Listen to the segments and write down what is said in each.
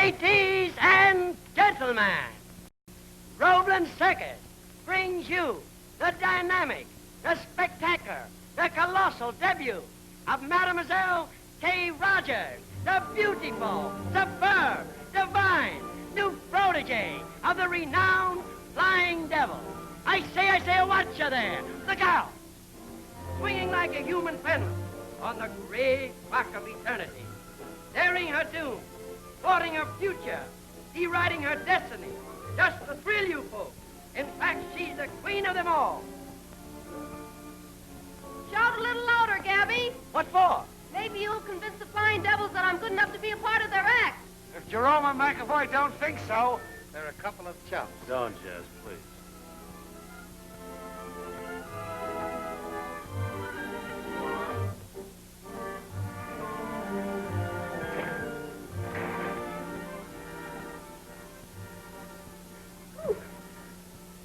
Ladies and gentlemen, White Circus brings you the dynamic, the spectacular, the colossal debut of Mademoiselle Kay Rogers, the beautiful, superb, divine, new protege of the renowned Flying Devil. I say, watch her there. Look out! Swinging like a human pendulum on the great rock of eternity, daring her doom, thwarting her future, deriding her destiny, just to thrill you folks. In fact, she's the queen of them all. Shout a little louder, Gabby. What for? Maybe you'll convince the Flying Devils that I'm good enough to be a part of their act. If Jerome and McAvoy don't think so, they're a couple of chumps. Don't, Jess, please.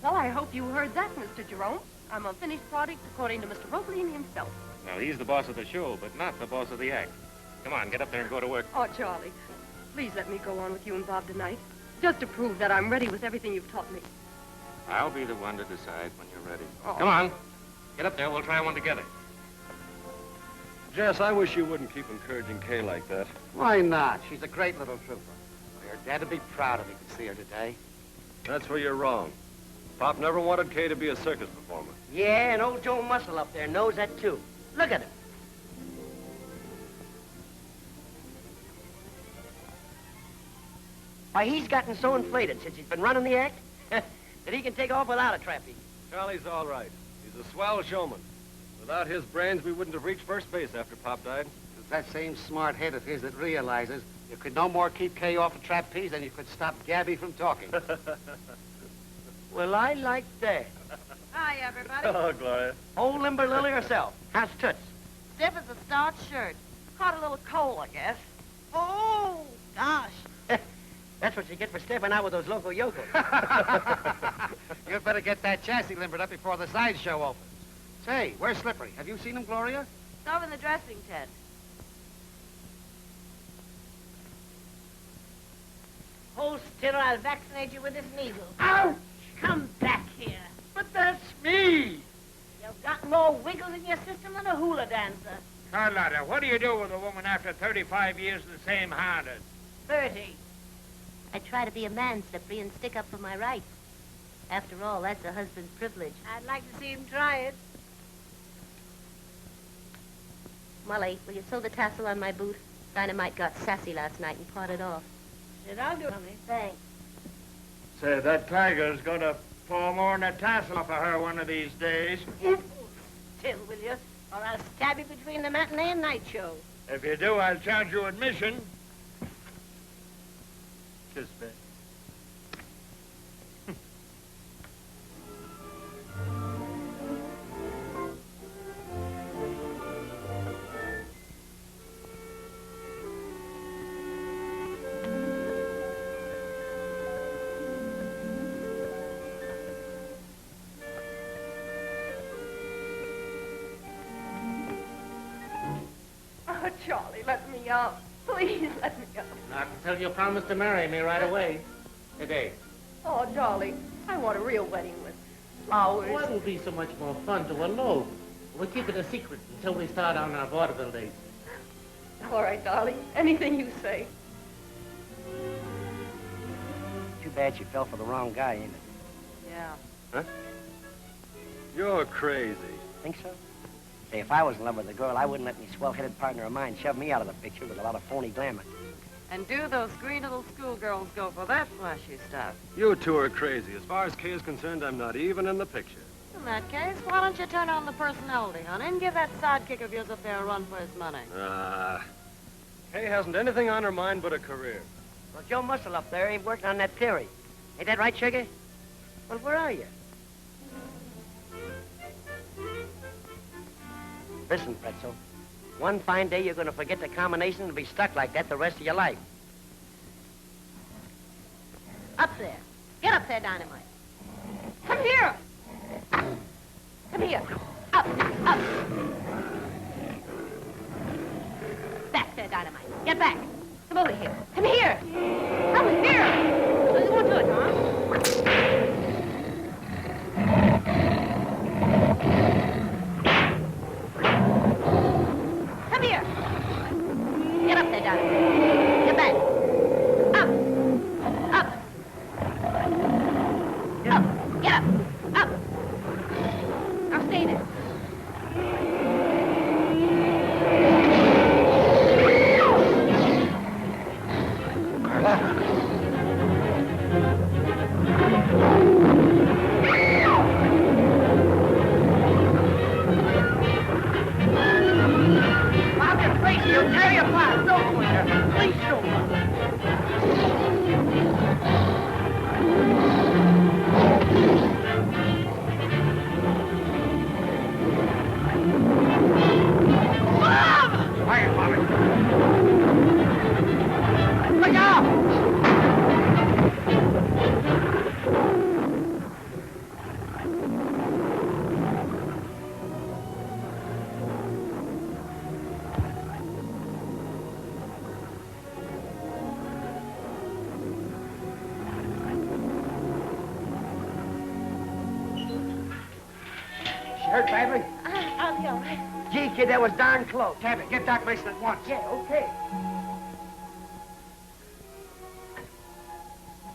Well, I hope you heard that, Mr. Jerome. I'm a finished product according to Mr. Roebling himself. Now, he's the boss of the show, but not the boss of the act. Come on, get up there and go to work. Oh, Charlie, please let me go on with you and Bob tonight, just to prove that I'm ready with everything you've taught me. I'll be the one to decide when you're ready. Oh. Come on. Get up there. We'll try one together. Jess, I wish you wouldn't keep encouraging Kay like that. Why not? She's a great little trooper. Her dad would be proud if he could see her today. That's where you're wrong. Pop never wanted Kay to be a circus performer. Yeah, and old Joe Muscle up there knows that, too. Look at him. Why, he's gotten so inflated since he's been running the act that he can take off without a trapeze. Charlie's all right. He's a swell showman. Without his brains, we wouldn't have reached first base after Pop died. It's that same smart head of his that realizes you could no more keep Kay off a trapeze than you could stop Gabby from talking. Well, I like that. Hi, everybody. Oh, Gloria. Old Limber Lily herself. How's Toots? Stiff as a starched shirt. Caught a little cold, I guess. Oh, gosh. That's what you get for stepping out with those local yokels. You'd better get that chassis limbered up before the sideshow opens. Say, where's Slippery? Have you seen him, Gloria? It's over in the dressing tent. Hold still, I'll vaccinate you with this measles. Ouch! Come back here. But that's me! You've got more wiggles in your system than a hula dancer. Carlotta, what do you do with a woman after 35 years in the same harness? 30. I try to be a man, Slippery, and stick up for my rights. After all, that's a husband's privilege. I'd like to see him try it. Molly, will you sew the tassel on my boot? Dynamite got sassy last night and parted off. Said I'll do it, honey. Thanks. Say, that tiger's gonna pull more than a tassel off of her one of these days. Still, will you? Or I'll stab you between the matinee and night show. If you do, I'll charge you admission. Kiss me. Oh, Charlie, let me out. Please, let me out. Not until you promise to marry me right away. Today. Oh, darling, I want a real wedding with flowers. Well, it'll be so much more fun to elope. We'll keep it a secret until we start on our vaudeville dates. All right, darling, anything you say. Too bad she fell for the wrong guy, ain't it? Yeah. Huh? You're crazy. Think so? Say, if I was in love with a girl, I wouldn't let me swell-headed partner of mine shove me out of the picture with a lot of phony glamour. And do those green little schoolgirls go for that flashy stuff? You two are crazy. As far as Kay is concerned, I'm not even in the picture. In that case, why don't you turn on the personality, honey, and give that sidekick of yours up there a run for his money? Kay hasn't anything on her mind but a career. Well, Joe Muscle up there ain't working on that theory. Ain't that right, Sugar? Well, where are you? Listen, Pretzel. One fine day, you're going to forget the combination and be stuck like that the rest of your life. Up there. Get up there, Dynamite. Come here! Come here. Up, up. Back there, Dynamite. Get back. Come over here. Come here. Come here. So you won't do it, huh? Come here. Get up there, darling. Get back. Up. Up. Up. Get up. Up. Now stay there. Hurt badly? I'll be all right. Gee, kid, that was darn close. Tabby, get Doc Mason at once. Yeah, okay.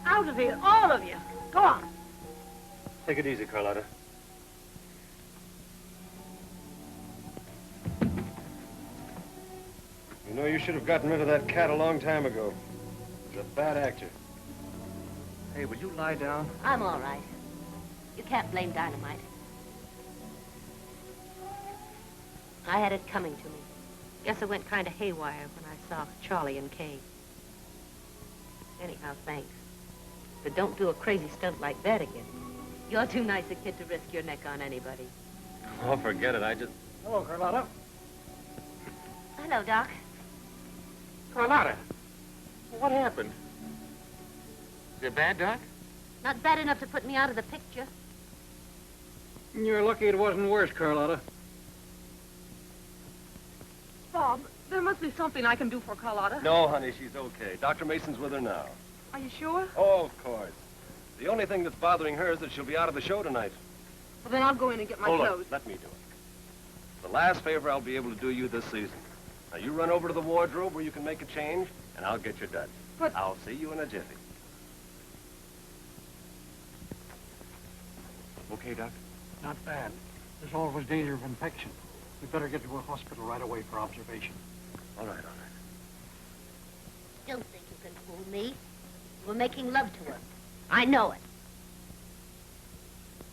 Out of here, all of you. Go on. Take it easy, Carlotta. You know, you should have gotten rid of that cat a long time ago. He's a bad actor. Hey, will you lie down? I'm all right. You can't blame Dynamite. I had it coming to me. Guess I went kind of haywire when I saw Charlie and Kay. Anyhow, thanks. But don't do a crazy stunt like that again. You're too nice a kid to risk your neck on anybody. Oh, forget it. I just... Hello, Carlotta. Hello, Doc. Carlotta, what happened? Is it bad, Doc? Not bad enough to put me out of the picture. You're lucky it wasn't worse, Carlotta. Bob, there must be something I can do for Carlotta. No, honey, she's okay. Dr. Mason's with her now. Are you sure? Oh, of course. The only thing that's bothering her is that she'll be out of the show tonight. Well, then I'll go in and get my Hold clothes. on. Let me do it. It's the last favor I'll be able to do you this season. Now, you run over to the wardrobe where you can make a change, and I'll get your duds. But... I'll see you in a jiffy. Okay, Doc? Not bad. There's always danger of infection. We better get to a hospital right away for observation. All right, all right. Don't think you can fool me. You were making love to her. I know it.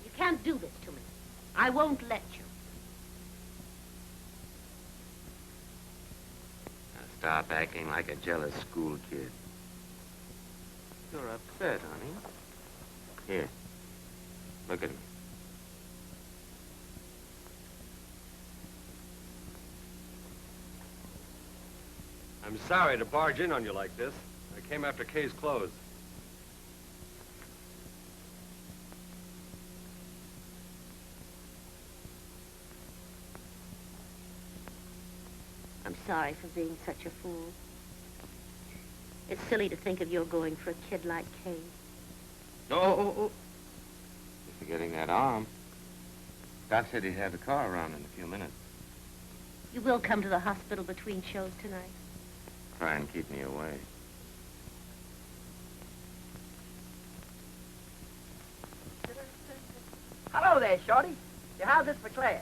You can't do this to me. I won't let you. Now stop acting like a jealous school kid. You're upset, honey. Here, look at me. I'm sorry to barge in on you like this. I came after Kay's clothes. I'm sorry for being such a fool. It's silly to think of your going for a kid like Kay. No. You're forgetting that arm. Doc said he'd have the car around in a few minutes. You will come to the hospital between shows tonight. Try and keep me away. Hello there, Shorty. How's this for class?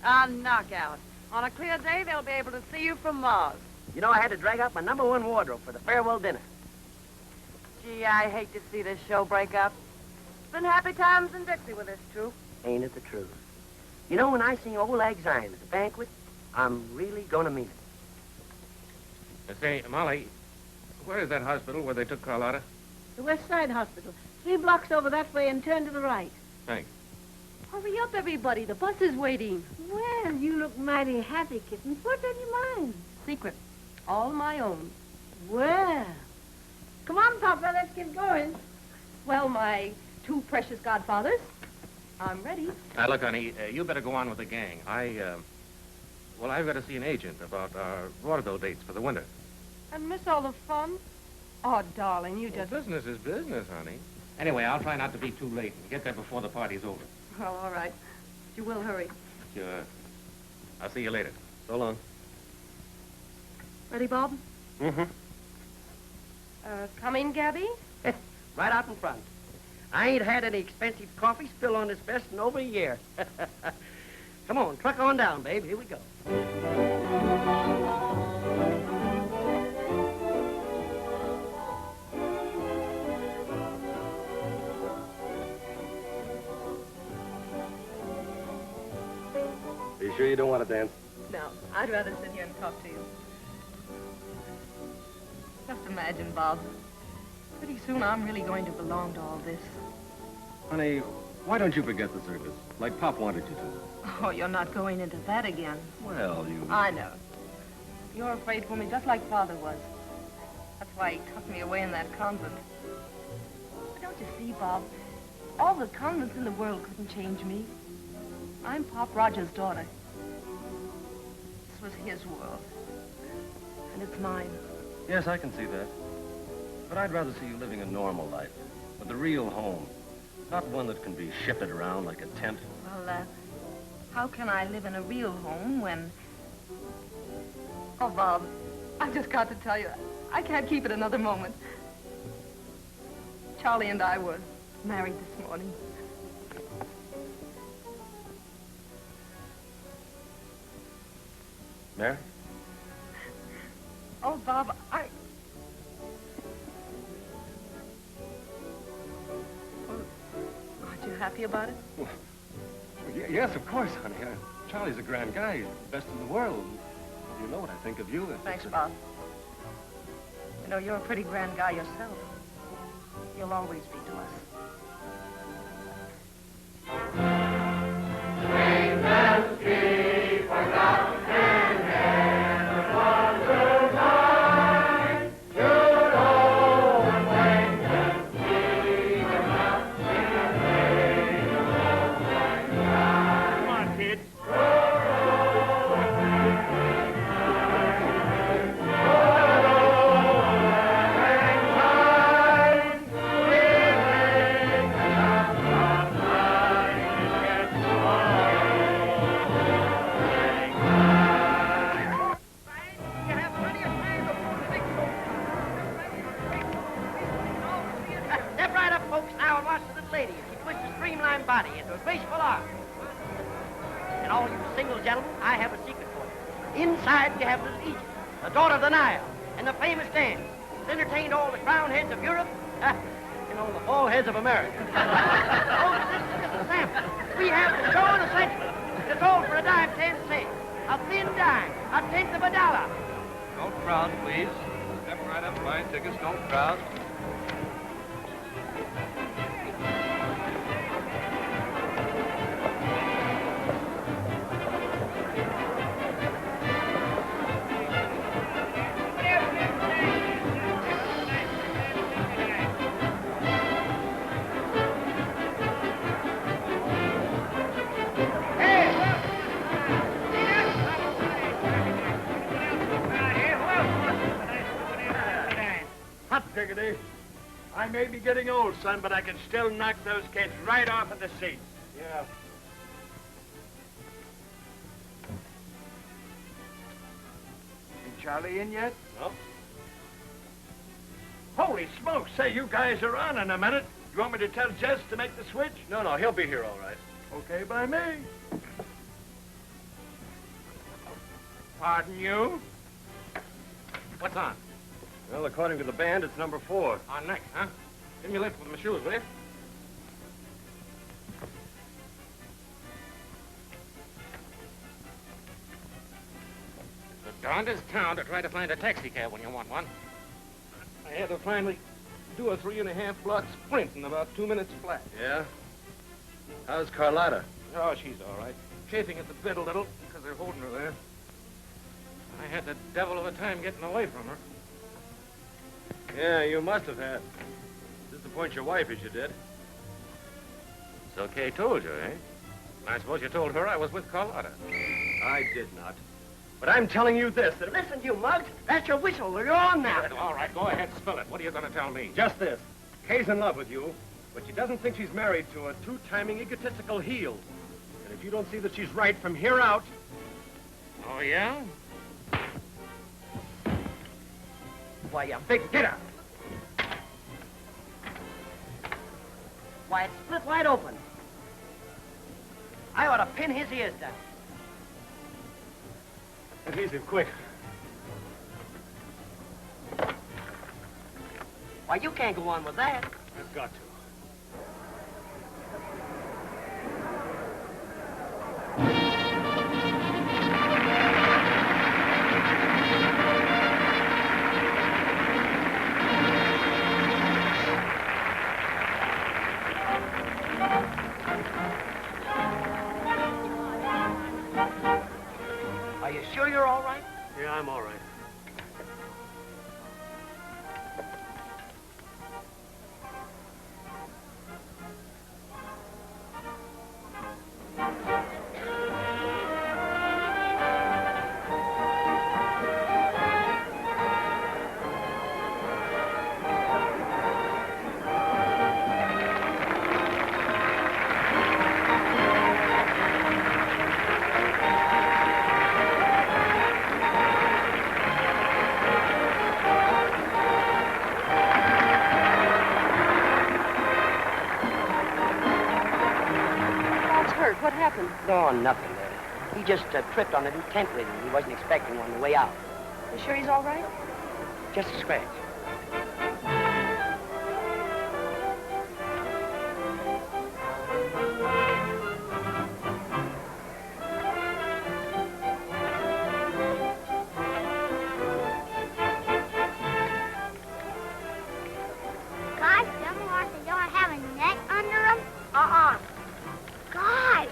A knockout. On a clear day, they'll be able to see you from Mars. You know, I had to drag out my #1 wardrobe for the farewell dinner. Gee, I hate to see this show break up. It's been happy times in Dixie with this troupe. Ain't it the truth? You know, when I sing Old Lang Syne at the banquet, I'm really gonna mean it. Say, Molly, where is that hospital where they took Carlotta? The West Side Hospital. 3 blocks over that way and turn to the right. Thanks. Hurry up, everybody. The bus is waiting. Well, you look mighty happy, kitten. What's on your mind? Secret. All my own. Well, come on, Papa, let's get going. Well, my 2 precious godfathers, I'm ready. Now, look, honey, you better go on with the gang. Well, I've got to see an agent about our vaudeville dates for the winter. And miss all the fun? Oh, darling, you Well, just... business is business, honey. Anyway, I'll try not to be too late and get there before the party's over. Well, all right. You will hurry. Sure. I'll see you later. So long. Ready, Bob? Mm-hmm. Come in, Gabby. Right out in front. I ain't had any expensive coffee spilled on this vest in over a year. Come on, truck on down, babe. Here we go. Are you sure you don't want to dance? No, I'd rather sit here and talk to you. Just imagine, Bob. Pretty soon I'm really going to belong to all this. Honey, why don't you forget the circus, like Pop wanted you to? Oh, you're not going into that again. Well, you... I know. You're afraid for me just like Father was. That's why he tucked me away in that convent. But don't you see, Bob? All the convents in the world couldn't change me. I'm Pop Rogers' daughter. This was his world. And it's mine. Yes, I can see that. But I'd rather see you living a normal life, with a real home. Not one that can be shifted around like a tent. Well, how can I live in a real home when... Oh, Bob, I've just got to tell you, I can't keep it another moment. Charlie and I were married this morning. Mary? Oh, Bob, Well, aren't you happy about it? Well, yes, of course, honey. Charlie's a grand guy. He's the best in the world. You know what I think of you. Thanks, Bob. You know, you're a pretty grand guy yourself. You'll always be to us. Step right up, folks, now and watch the little lady as she twists her streamlined body into a graceful arc. And all you single gentlemen, I have a secret for you. Inside we have little Egypt, the daughter of the Nile, and the famous dance. It's entertained all the crown heads of Europe, and all the bald heads of America. Folks, this is just a sample. We have the show of the century. It's all for a dime, 10 cents. A thin dime, a tenth of a dollar. Don't crowd, please. Step right up, buy tickets. Don't crowd. Hot diggity. I may be getting old, son, but I can still knock those kids right off of the seats. Yeah. Ain't Charlie in yet? No. Holy smokes, say, you guys are on in a minute. You want me to tell Jess to make the switch? No, he'll be here all right. Okay by me. Pardon you? What's on? Well, according to the band, it's number 4. On next, huh? Give me a lift with my shoes, will you? It's the darndest town to try to find a taxi cab when you want one. I had to finally do a 3.5-block sprint in about 2 minutes flat. Yeah? How's Carlotta? Oh, she's all right. Chafing at the bit a little because they're holding her there. I had the devil of a time getting away from her. Yeah, you must have had. Disappoint your wife as you did. So Kay told you, eh? I suppose you told her I was with Carlotta. I did not. But I'm telling you this, that Listen, you mugs. That's your whistle. You're on now. All right, go ahead, spill it. What are you going to tell me? just this. Kay's in love with you, but she doesn't think she's married to a two-timing egotistical heel. And if you don't see that she's right from here out... Oh, yeah? Why, you big getter. Why, it's split wide open. I ought to pin his ears down. Adhesive, quick. Why, you can't go on with that. I've got to. Are you sure you're all right? Yeah, I'm all right. Bob's hurt. What happened? No, nothing. He just tripped on a new tent ring. He wasn't expecting on the way out. You sure he's all right? Just a scratch. Guys, them horses don't have a neck under them? Uh-uh. Guys!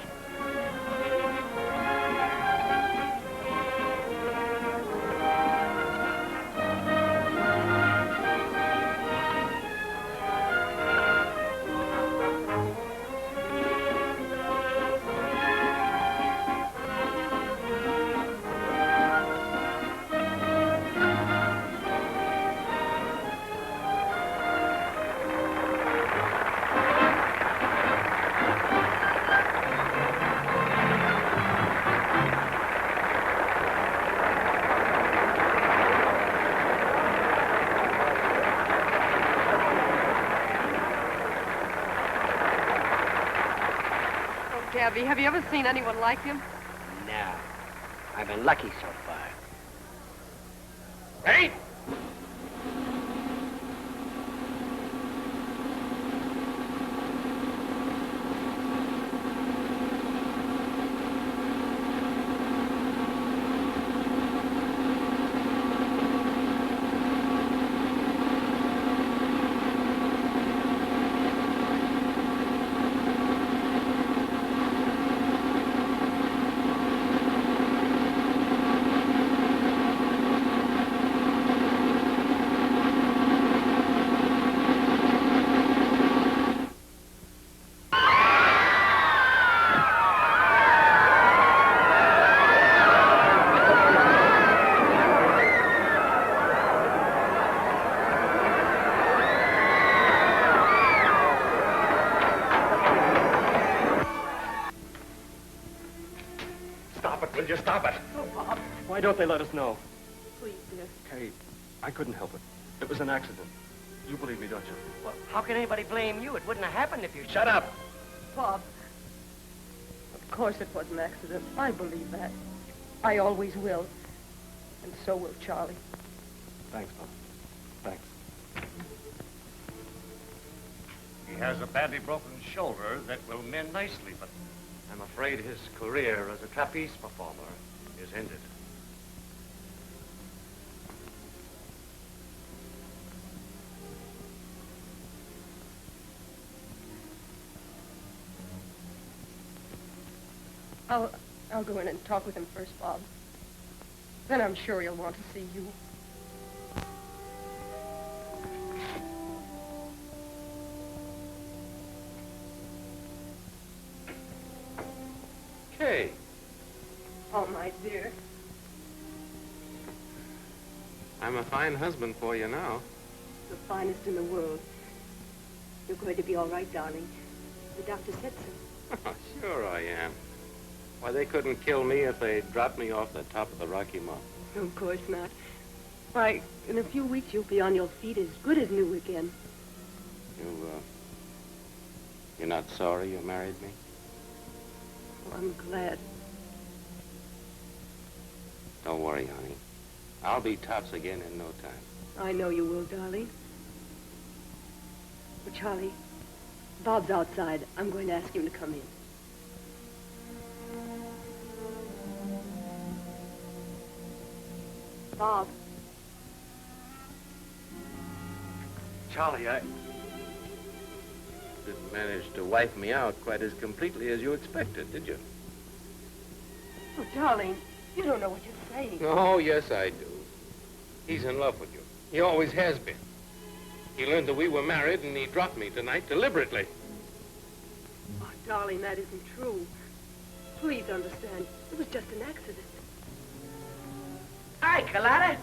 Oh, Gabby, have you ever seen anyone like him? No. I've been lucky so far. Hey! Stop it, will you? Stop it. Oh, Bob. Why don't they let us know? Please, dear. Kay, I couldn't help it. It was an accident. You believe me, don't you? Well, how can anybody blame you? It wouldn't have happened if you... Shut up! Bob. Of course it was an accident. I believe that. I always will. And so will Charlie. Thanks, Mom. Thanks. He has a badly broken shoulder that will mend nicely, but I'm afraid his career as a trapeze performer is ended. I'll go in and talk with him first, Bob. Then I'm sure he'll want to see you. Kay. Oh, my dear. I'm a fine husband for you now. The finest in the world. You're going to be all right, darling. The doctor said so. Sure I am. Why, they couldn't kill me if they dropped me off the top of the Rocky Mountain. Of course not. Why, in a few weeks you'll be on your feet as good as new again. You're not sorry you married me? Oh, I'm glad. Don't worry, honey. I'll be tops again in no time. I know you will, darling. But Charlie, Bob's outside. I'm going to ask him to come in. Bob. Charlie, I... Didn't manage to wipe me out quite as completely as you expected, did you? Oh, darling, you don't know what you're saying. Oh, yes, I do. He's in love with you. He always has been. He learned that we were married, and he dropped me tonight deliberately. Oh, darling, that isn't true. Please understand. It was just an accident. Hi, Carlotta.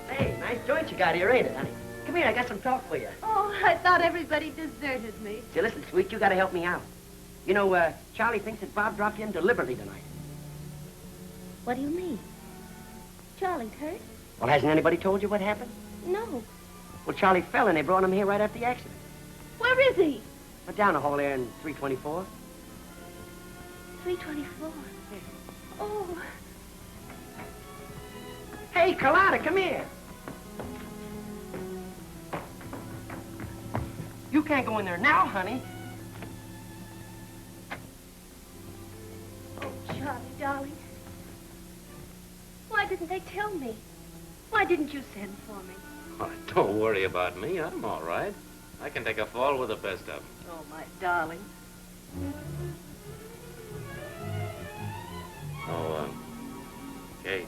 Hey, nice joint you got here, ain't it, honey? Come here, I got some talk for you. Oh, I thought everybody deserted me. See, listen, sweet, you gotta help me out. You know, Charlie thinks that Bob dropped in deliberately tonight. What do you mean? Charlie's hurt? Well, hasn't anybody told you what happened? No. Well, Charlie fell and they brought him here right after the accident. Where is he? But down the hall there in 324. 324. Oh. Hey, Carlotta, come here. You can't go in there now, honey. Oh, Charlie, darling. Why didn't they tell me? Why didn't you send for me? Oh, don't worry about me. I'm all right. I can take a fall with the best of them. Oh, my darling. Oh, Kate.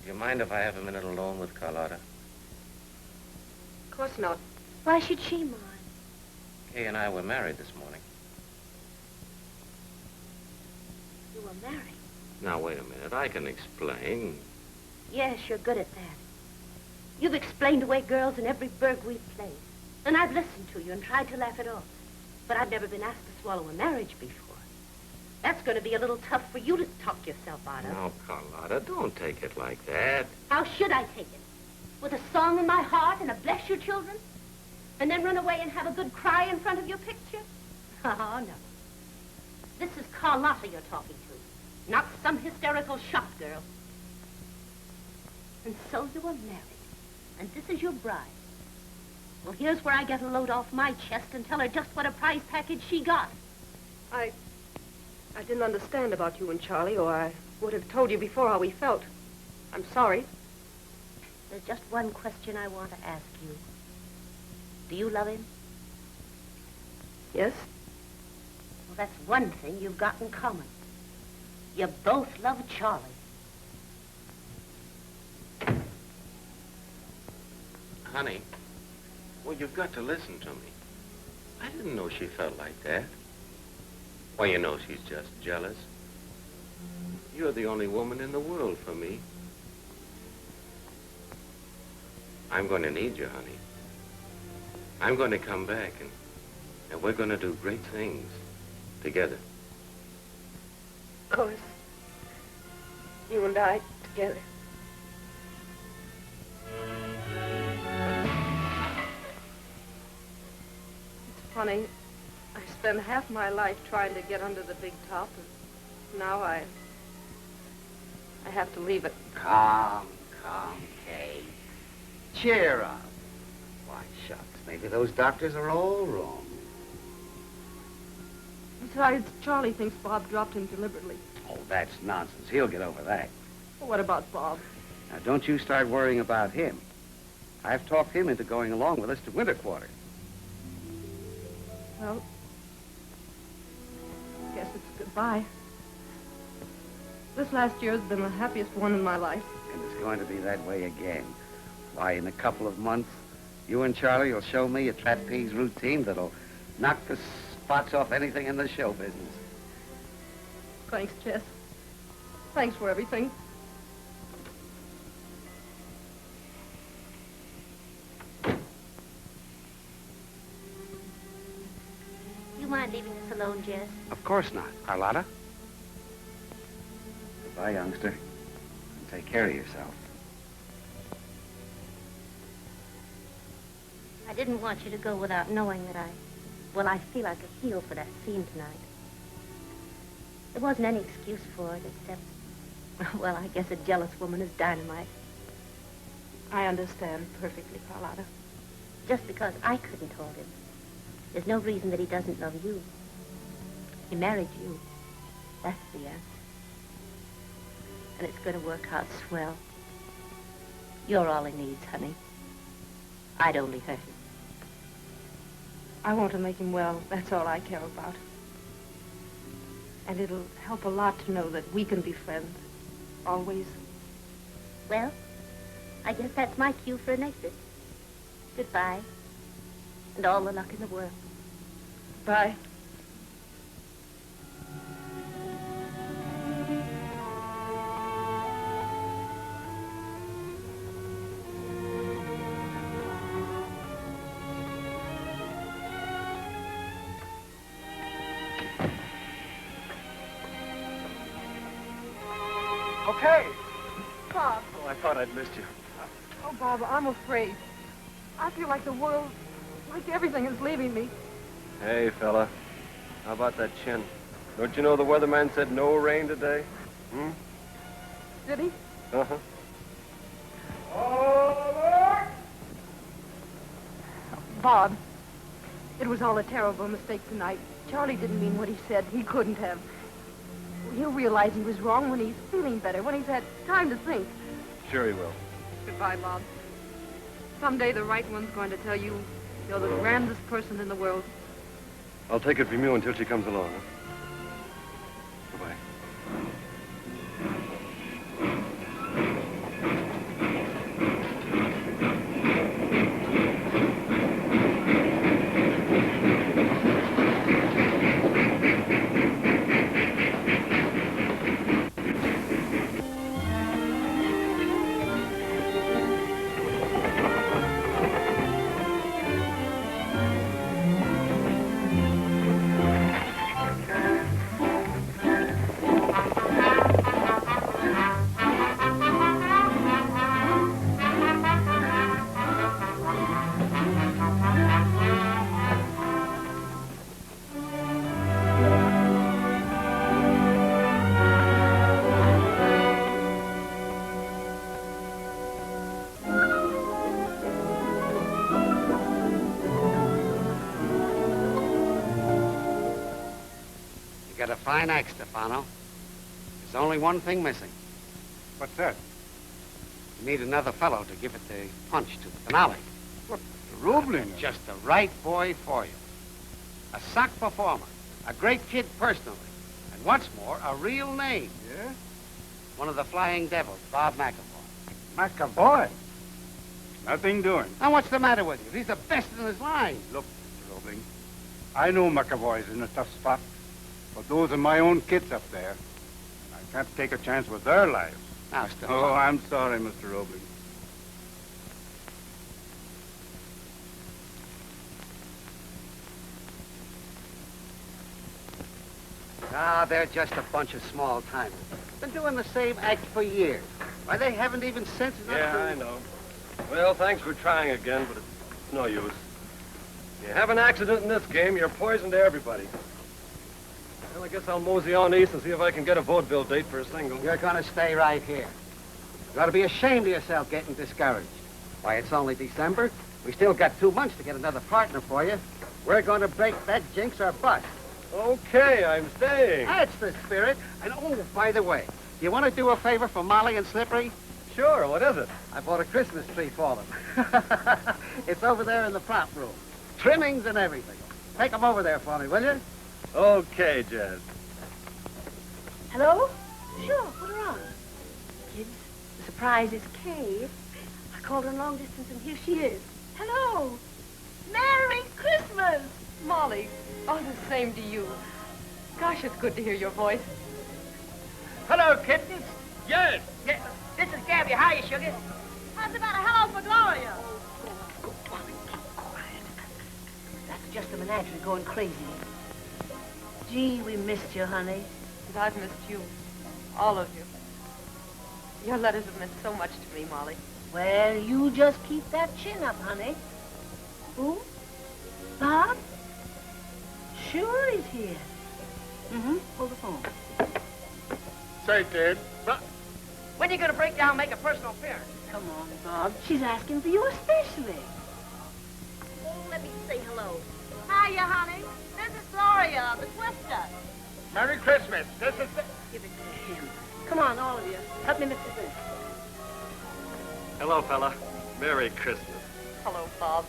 Do you mind if I have a minute alone with Carlotta? Of course not. Why should she mind? Kay and I were married this morning. You were married? Now, wait a minute. I can explain. Yes, you're good at that. You've explained away girls in every burg we've played. And I've listened to you and tried to laugh it off. But I've never been asked to swallow a marriage before. That's going to be a little tough for you to talk yourself out of. No, Carlotta, don't take it like that. How should I take it? With a song in my heart and a bless you children? And then run away and have a good cry in front of your picture? Oh, no. This is Carlotta you're talking to, not some hysterical shop girl. And so you were married, and this is your bride. Well, here's where I get a load off my chest and tell her just what a prize package she got. I didn't understand about you and Charlie, or I would have told you before how we felt. I'm sorry. There's just one question I want to ask you. Do you love him? Yes? Well, that's one thing you've got in common. You both love Charlie. Honey, well, you've got to listen to me. I didn't know she felt like that. Well, you know she's just jealous. You're the only woman in the world for me. I'm going to need you, honey. I'm going to come back, and we're going to do great things together. Of course. You and I together. It's funny. I spent half my life trying to get under the big top, and now I have to leave it. Calm, Kay. Cheer up. Why, shucks, maybe those doctors are all wrong. Besides, Charlie thinks Bob dropped him deliberately. Oh, that's nonsense. He'll get over that. Well, what about Bob? Now, don't you start worrying about him. I've talked him into going along with us to winter quarters. Well, I guess it's goodbye. This last year has been the happiest one in my life. And it's going to be that way again. Why, in a couple of months, you and Charlie will show me a trapeze routine that'll knock the spots off anything in the show business. Thanks, Jess. Thanks for everything. You mind leaving us alone, Jess? Of course not. Carlotta? Goodbye, youngster. And take care of yourself. I didn't want you to go without knowing that I feel I could heal for that scene tonight. There wasn't any excuse for it except, well, I guess a jealous woman is dynamite. I understand perfectly, Carlotta. Just because I couldn't hold him, there's no reason that he doesn't love you. He married you. That's the answer. And it's going to work out swell. You're all he needs, honey. I'd only hurt him. I want to make him well. That's all I care about. And it'll help a lot to know that we can be friends. Always. Well, I guess that's my cue for an exit. Goodbye. And all the luck in the world. Bye. Okay. Bob. Oh, I thought I'd missed you. Oh, Bob, I'm afraid. I feel like the world, like everything is leaving me. Hey, fella. How about that chin? Don't you know the weatherman said no rain today? Did he? Uh-huh. Bob, it was all a terrible mistake tonight. Charlie didn't mean what he said. He couldn't have. He'll realize he was wrong when he's feeling better, when he's had time to think. Sure he will. Goodbye, Bob. Someday the right one's going to tell you you're the grandest person in the world. I'll take it from you until she comes along, huh? Goodbye. Got a fine act, Stefano. There's only one thing missing. What's that? You need another fellow to give it the punch to the finale. What, Roebling? Just the right boy for you. A sock performer, a great kid personally, and what's more, a real name. Yeah? One of the Flying Devils, Bob McAvoy. McAvoy? Nothing doing. Now, what's the matter with you? He's the best in his line. Look, Mr. Roebling, I know McAvoy's in a tough spot, but those are my own kids up there. I can't take a chance with their lives. Now, Stefano. Oh, I'm sorry, Mr. Roebling. Ah, they're just a bunch of small-timers. Been doing the same act for years. Why, they haven't even sense enough Yeah, to... I know. Well, thanks for trying again, but it's no use. You have an accident in this game, you're poison to everybody. Well, I guess I'll mosey on east and see if I can get a vaudeville date for a single. You're gonna stay right here. You ought to be ashamed of yourself getting discouraged. Why, it's only December. We still got 2 months to get another partner for you. We're going to break that jinx or bust. Okay, I'm staying. That's the spirit. And, oh, by the way, you want to do a favor for Molly and Slippery? Sure, what is it? I bought a Christmas tree for them. It's over there in the prop room. Trimmings and everything. Take them over there for me, will you? Okay, Jazz. Hello? Sure, put her on. Kids, the surprise is Kay. I called her long distance, and here she is. Hello. Merry Christmas. Molly, oh, the same to you. Gosh, it's good to hear your voice. Hello, kittens. Yes. Yeah, this is Gabby. Hiya, sugar. How's about a hello for Gloria? That's just the menagerie going crazy. Gee, we missed you, honey. And I've missed you. All of you. Your letters have meant so much to me, Molly. Well, you just keep that chin up, honey. Who? Bob? Sure he's here. Mm-hmm. Hold the phone. Say, Dad. When are you going to break down and make a personal appearance? Come on, Bob. She's asking for you especially. Oh, let me say hello. Hiya, honey. This is Gloria, the Twister. Merry Christmas. This is the... Give it to him. Come on, all of you. Help me mix this in. Hello, fella. Merry Christmas. Hello, Bob.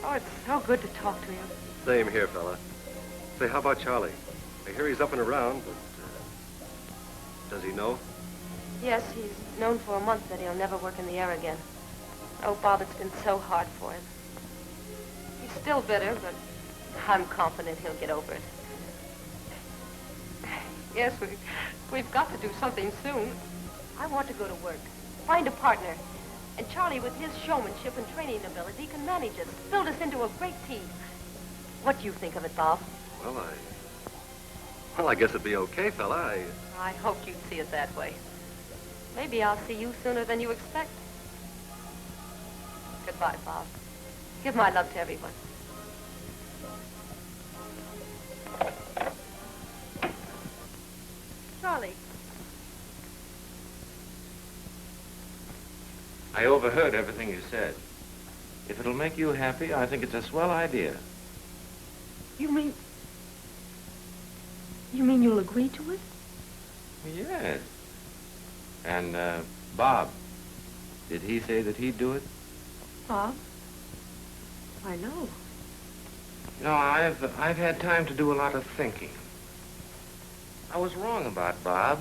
Oh, it's so good to talk to you. Same here, fella. Say, how about Charlie? I hear he's up and around, but does he know? Yes, he's known for a month that he'll never work in the air again. Oh, Bob, it's been so hard for him. He's still bitter, but I'm confident he'll get over it. Yes, we've got to do something soon. I want to go to work, find a partner. And Charlie, with his showmanship and training ability, can manage us, build us into a great team. What do you think of it, Bob? Well, I guess it'd be okay, fella. I hoped you'd see it that way. Maybe I'll see you sooner than you expect. Goodbye, Bob. Give my love to everyone. Charlie. I overheard everything you said. If it'll make you happy, I think it's a swell idea. You mean you'll agree to it? Yes. And, Bob, did he say that he'd do it? Bob? I know. You know, I've had time to do a lot of thinking. I was wrong about Bob.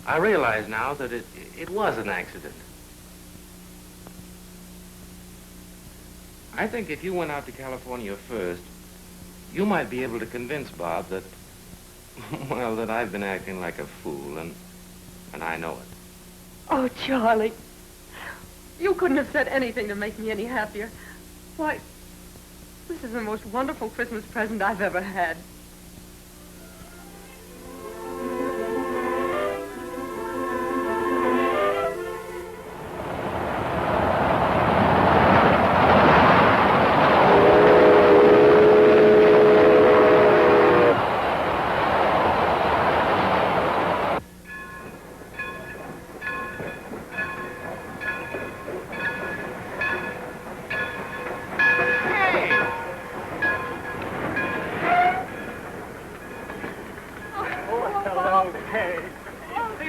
I realize now that it was an accident. I think if you went out to California first, you might be able to convince Bob that, well, that I've been acting like a fool, and I know it. Oh, Charlie. You couldn't have said anything to make me any happier. Why, this is the most wonderful Christmas present I've ever had.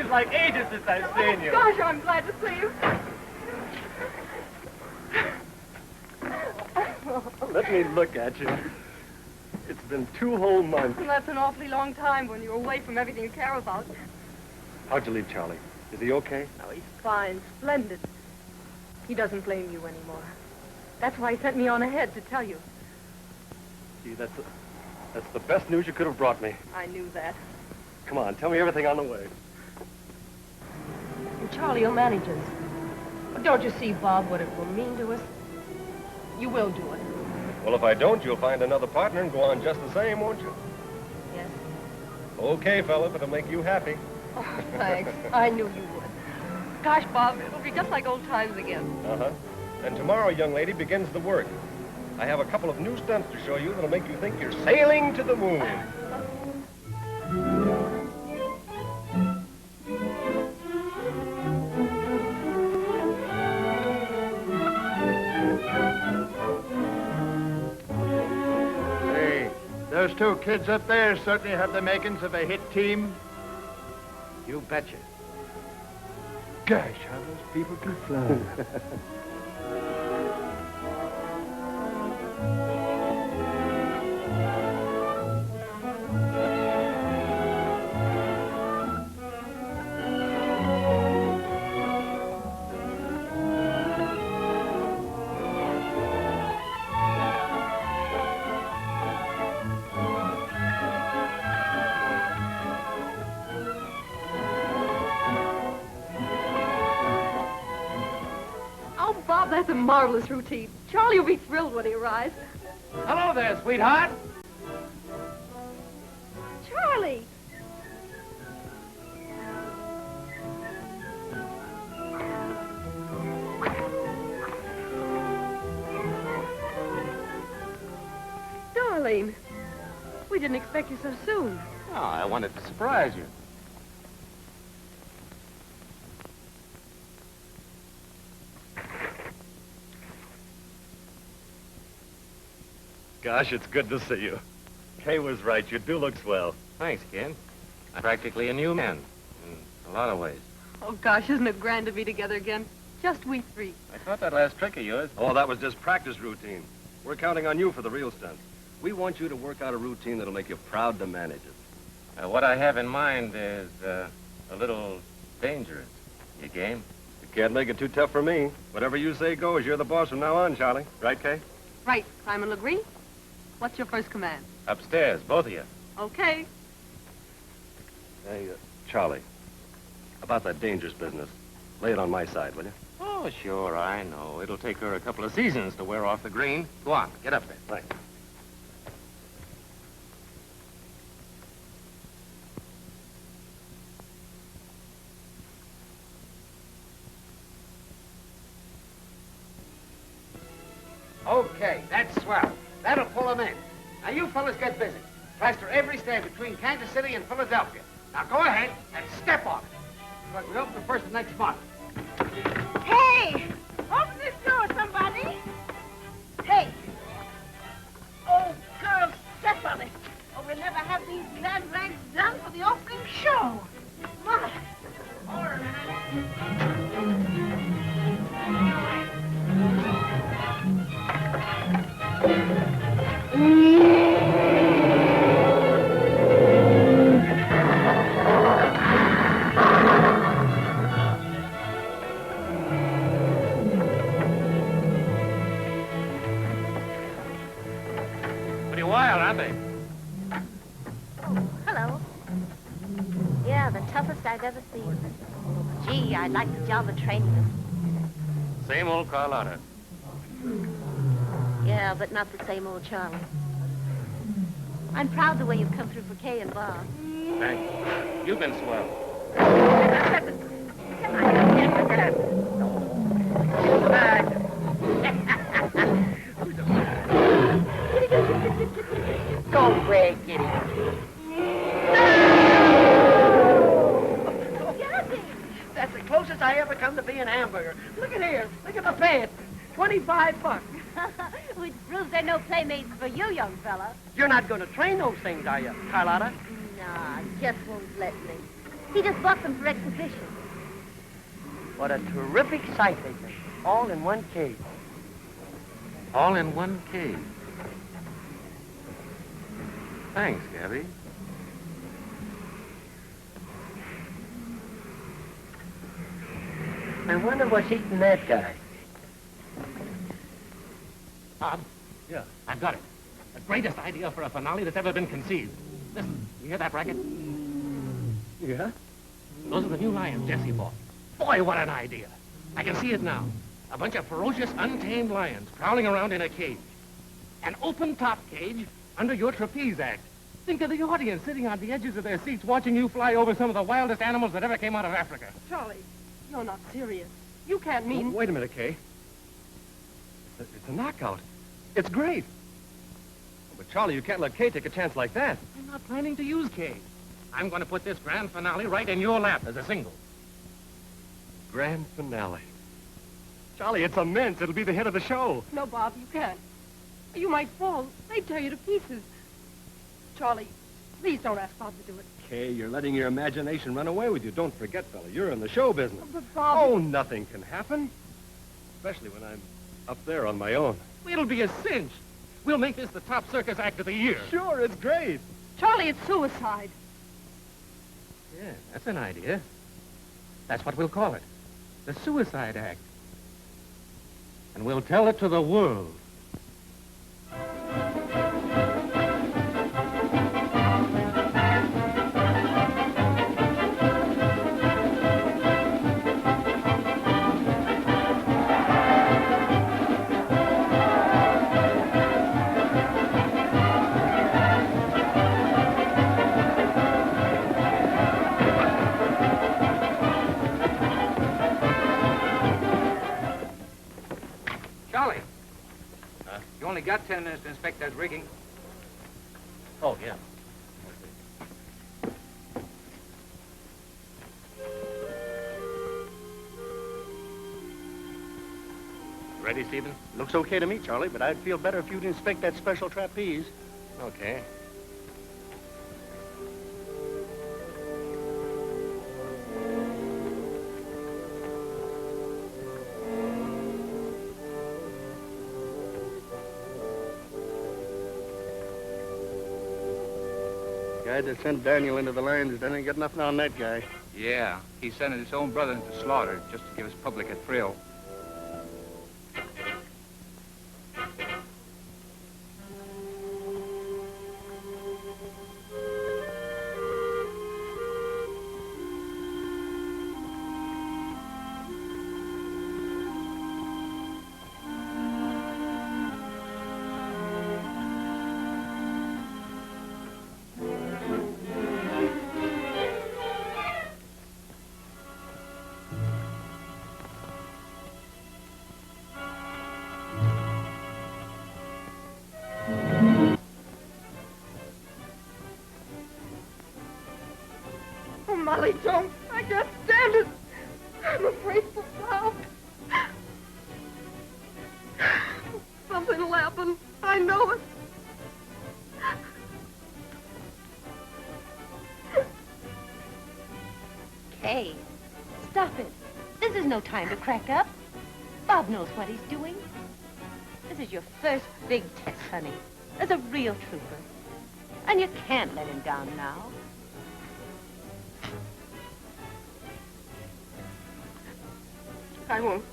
Like ages since I've seen you. Gosh, I'm glad to see you. Let me look at you. It's been 2 whole months. That's an awfully long time when you're away from everything you care about. How'd you leave Charlie? Is he okay? Oh, he's fine, splendid. He doesn't blame you anymore. That's why he sent me on ahead to tell you. Gee, that's the best news you could have brought me. I knew that. Come on, tell me everything on the way. And Charlie will manage us. But don't you see, Bob, what it will mean to us? You will do it. Well, if I don't, you'll find another partner and go on just the same, won't you? Yes? Okay, fella, if it'll make you happy. Oh, thanks. I knew you would. Gosh, Bob, it'll be just like old times again. Uh-huh. And tomorrow, young lady, begins the work. I have a couple of new stunts to show you that'll make you think you're sailing to the moon. Those 2 kids up there certainly have the makings of a hit team. You betcha. Gosh, how those people can fly. that's a marvelous routine. Charlie will be thrilled when he arrives. Hello there, sweetheart. Charlie! Darlene, we didn't expect you so soon. Oh, I wanted to surprise you. Gosh, it's good to see you. Kay was right. You do look swell. Thanks, kid. I'm practically a new man in a lot of ways. Oh, gosh, isn't it grand to be together again? Just we three. I thought that last trick of yours. Oh, that was just practice routine. We're counting on you for the real stunts. We want you to work out a routine that'll make you proud to manage it. What I have in mind is a little dangerous. You game? You can't make it too tough for me. Whatever you say goes. You're the boss from now on, Charlie. Right, Kay? Right, Simon Legree. What's your first command? Upstairs, both of you. Okay. Hey, Charlie, about that dangerous business. Lay it on my side, will you? Oh, sure, I know. It'll take her a couple of seasons to wear off the green. Go on, get up there. Thanks. Okay, that's swell. That'll pull them in. Now, you fellas get busy. Plaster every stand between Kansas City and Philadelphia. Now, go ahead and step on it. Because we open the first of next month. Hey! Open this door, somebody! Hey! Oh, girls, step on it. Or we'll never have these glad rags done for the opening show. My! Pretty wild, aren't they? Oh, hello. Yeah, the toughest I've ever seen. Gee, I'd like the job of training them. Same old Carlotta. Yeah, but not the same old Charlie. I'm proud the way you've come through for Kay and Bob. Thanks. You've been swell. Go away, kitty. That's the closest I ever come to being a hamburger. Look at here. Look at my pants. $25. Which proves they're no playmates for you, young fella. You're not going to train those things, are you, Carlotta? Nah, just won't let me. He just bought them for exhibition. What a terrific sight they make. All in one cage. All in one cage. Thanks, Gabby. I wonder what's eating that guy. Bob? Yeah? I've got it. The greatest idea for a finale that's ever been conceived. Listen, you hear that racket? Yeah? Those are the new lions Jesse bought. Boy, what an idea. I can see it now. A bunch of ferocious, untamed lions prowling around in a cage. An open-top cage under your trapeze act. Think of the audience sitting on the edges of their seats watching you fly over some of the wildest animals that ever came out of Africa. Charlie, you're not serious. You can't mean... Wait a minute, Kay. It's a knockout. It's great. But, Charlie, you can't let Kay take a chance like that. I'm not planning to use Kay. I'm going to put this grand finale right in your lap as a single. Grand finale. Charlie, it's immense. It'll be the hit of the show. No, Bob, you can't. You might fall. They'd tear you to pieces. Charlie, please don't ask Bob to do it. Kay, you're letting your imagination run away with you. Don't forget, fella, you're in the show business. But, Bob... Oh, nothing can happen. Especially when I'm up there on my own. It'll be a cinch. We'll make this the top circus act of the year. Sure, it's great. Charlie, it's suicide. Yeah, that's an idea. That's what we'll call it. The suicide act. And we'll tell it to the world. got 10 minutes to inspect that rigging. Oh, yeah. Ready, Stephen? Looks okay to me, Charlie, but I'd feel better if you'd inspect that special trapeze. Okay. Guy that sent Daniel into the lines doesn't get nothing on that guy. Yeah, he sent his own brother into slaughter just to give his public a thrill. Oh, Molly, don't. I can't stand it. I'm afraid for Bob. Something will happen. I know it. Kay, stop it. This is no time to crack up. Bob knows what he's doing. This is your first big test, honey, as a real trooper. And you can't let him down now. I won't.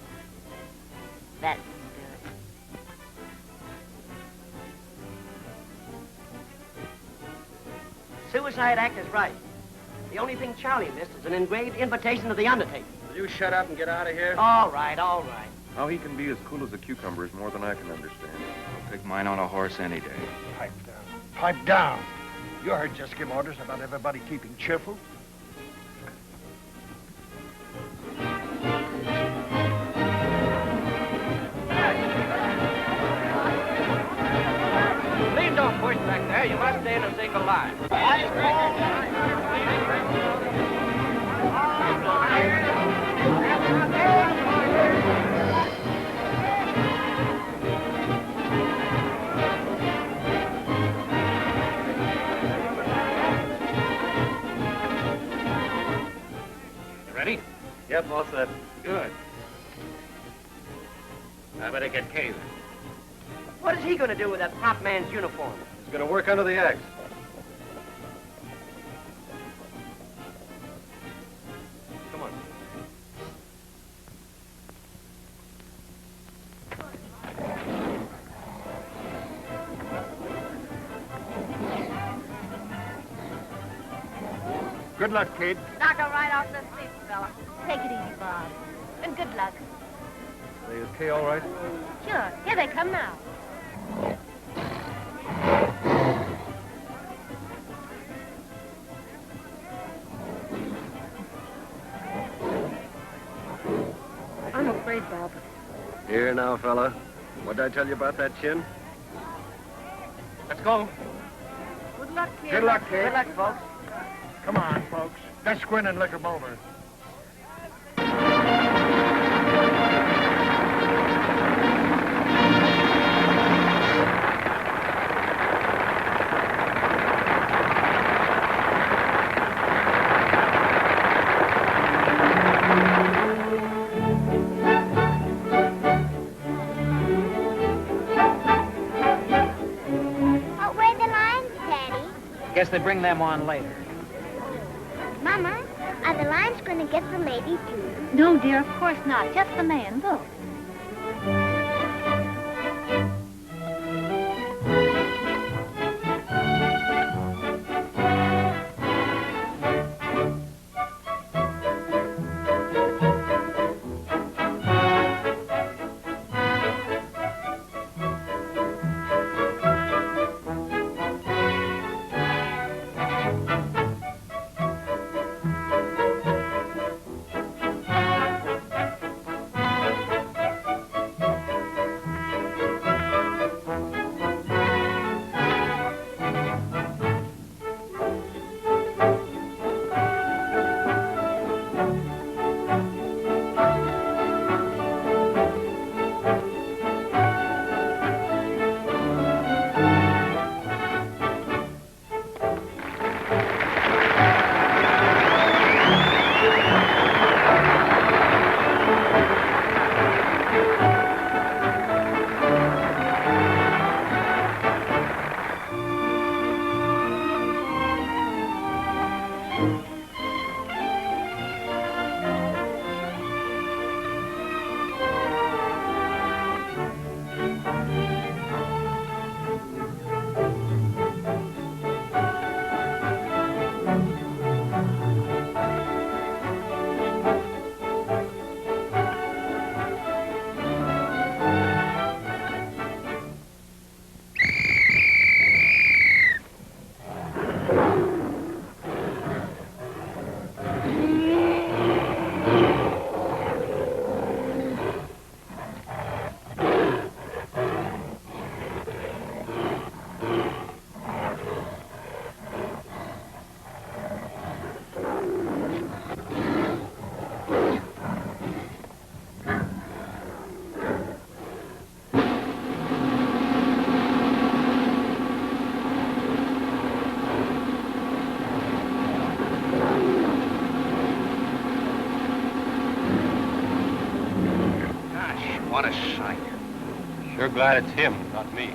That's the spirit. Suicide Act is right. The only thing Charlie missed is an engraved invitation to the undertaking. Will you shut up and get out of here? All right, all right. How he can be as cool as a cucumber is more than I can understand. I'll take mine on a horse any day. Pipe down. Pipe down. You heard just give orders about everybody keeping cheerful. Please don't push back there. You must stay in a single line. You ready? Yep, all set. Good. I better get Kay then. What is he going to do with that prop man's uniform? He's going to work under the axe. Come on. Good luck, kid. Knock her right off the seat, fella. Take it easy, Bob. And good luck. Say, is Kay all right? Sure. Here they come now. I'm afraid, Bob. Here now, fella. What'd I tell you about that chin? Let's go. Good luck, kid. Good luck, kid. Good luck, folks. Come on, folks. Let's grin and lick 'em over. Oh, where are the lines, Daddy? Guess they bring them on later. Mama, are the lines going to get the lady, too? No, dear, of course not. Just the man. Look. What a sight. Sure glad it's him, not me.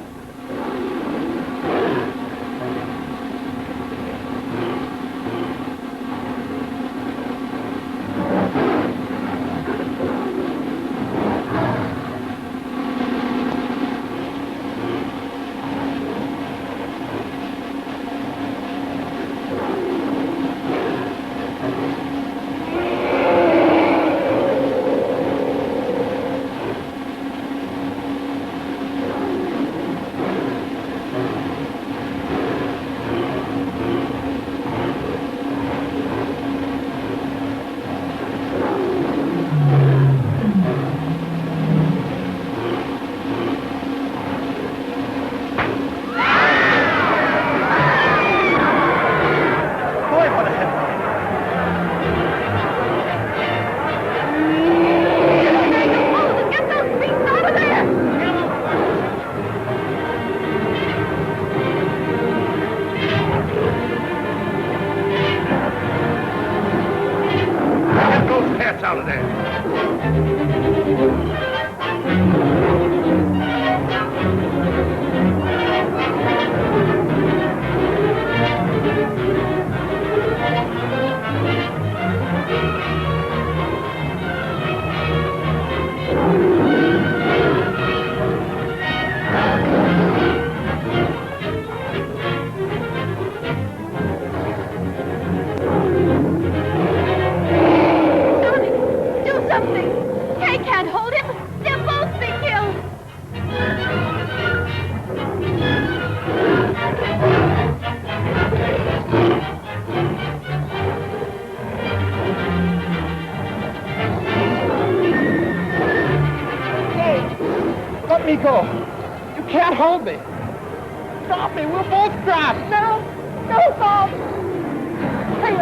Out of there. Let me go. You can't hold me. Stop me. We'll both drop. No. No, Bob. Hey,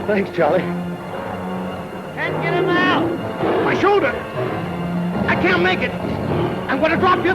Thanks, Charlie. Can't get him out. My shoulder! I can't make it. I'm going to drop you.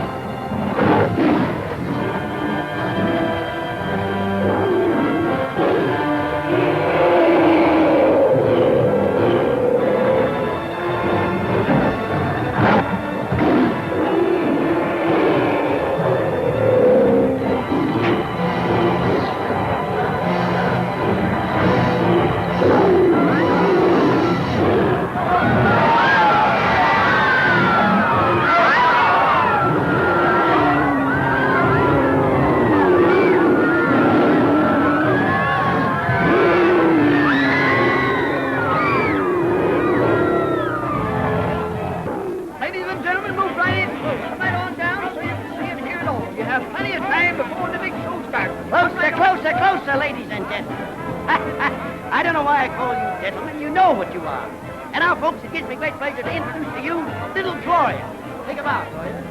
Ladies and gentlemen. I don't know why I call you gentlemen. You know what you are. And now, folks, it gives me great pleasure to introduce to you little Gloria. Think about Gloria.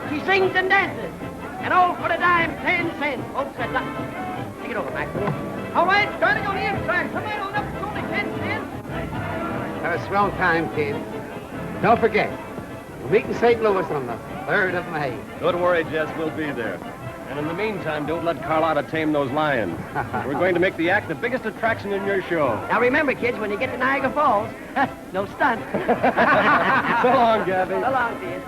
She sings and dances. And all for a dime, 10 cents. Folks, that's not... Take it over, Maxwell. All right, starting on the inside. Come on, up. It's only 10 cents. Have a swell time, kid. Don't forget, we'll meet in St. Louis on the 3rd of May. Don't worry, Jess. We'll be there. And in the meantime, don't let Carlotta tame those lions. We're going to make the act the biggest attraction in your show. Now remember, kids, when you get to Niagara Falls, no stunt. So long, Gabby. So long, dear.